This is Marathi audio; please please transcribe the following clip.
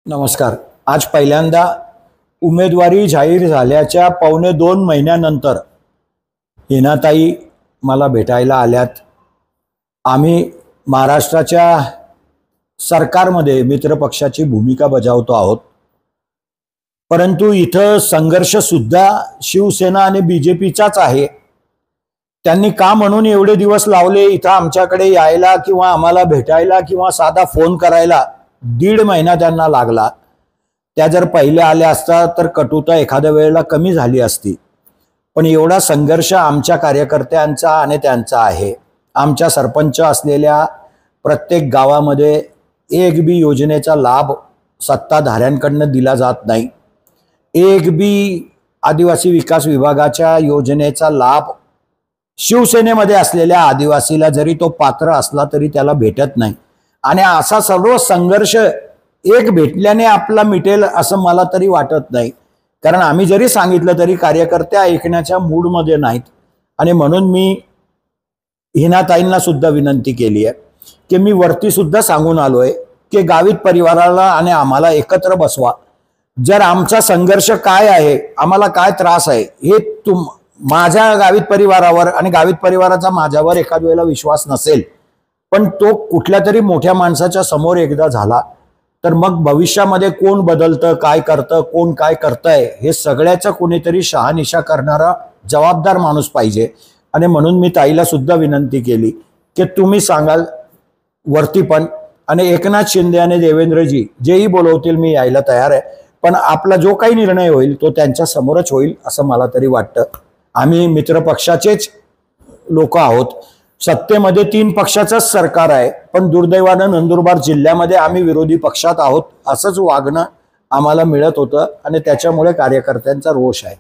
नमस्कार। आज पहिल्यांदा उमेदवारी जाहीर झाल्याच्या 2.25 महिन्यानंतर हिनाताई मला भेटायला आल्यात। आम्ही महाराष्ट्राच्या सरकारमध्ये मित्रपक्षाची भूमिका बजावतो आहोत, परंतु इथं संघर्ष सुद्धा शिवसेना आणि बीजेपीचाच आहे। त्यांनी का म्हणून एवढे दिवस लावले इथं आमच्याकडे यायला किंवा आम्हाला भेटायला किंवा साधा फोन करायला? 1.5 महिना त्यांना लागला। त्या जर पहिले आल्या असता तर कटुता एखाद्या वेळेला कमी झाली असती, पण एवढा संघर्ष आमच्या कार्यकर्त्यांचा आणि त्यांचा आहे। आमच्या सरपंच असलेल्या प्रत्येक गावामध्ये एक बी योजनेचा लाभ सत्ताधाऱ्यांकडून दिला जात नाही। एक बी आदिवासी विकास विभागाच्या योजनेचा लाभ शिवसेनेमध्ये असलेल्या आदिवासीला जरी तो पात्र असला तरी त्याला भेटत नाही। आणि असा सर्व संघर्ष एक भेटल्याने आपला मिटेल असं मला तरी वाटत नाही, कारण आम्ही जरी सांगितलं तरी कार्यकर्ते ऐकण्याच्या मूडमध्ये नाहीत। आणि म्हणून मी हिनाताईंना सुद्धा विनंती केली आहे की मी वरती सुद्धा सांगून आलोय की गावित परिवाराला आणि आम्हाला एकत्र बसवा। जर आमचा संघर्ष काय आहे, आम्हाला काय त्रास आहे हे माझ्या गावित परिवारावर आणि गावित परिवाराचा माझ्यावर एखाद वेळेला विश्वास नसेल, पण तो कुठल्या तरी मोठ्या माणसाच्या समोर एकदा झाला तर मग भविष्यामध्ये कोण बदलतं, काय करतं, कोण काय करतंय हे सगळ्याचं कोणीतरी शहानिशा करणारा जबाबदार माणूस पाहिजे। आणि म्हणून मी ताईला सुद्धा विनंती केली की तुम्ही सांगाल वरती पण, आणि एकनाथ शिंदे आणि देवेंद्रजी जेही बोलवतील मी यायला तयार आहे, पण आपला जो काही निर्णय होईल तो त्यांच्या समोरच होईल असं मला तरी वाटतं। आम्ही मित्रपक्षाचेच लोक आहोत। सत्तेमध्ये 3 पक्षाचंच सरकार आहे, पण दुर्दैवानं नंदुरबार जिल्ह्यामध्ये आम्ही विरोधी पक्षात आहोत असंच वागणं आम्हाला मिळत होतं आणि त्याच्यामुळे कार्यकर्त्यांचा रोष आहे।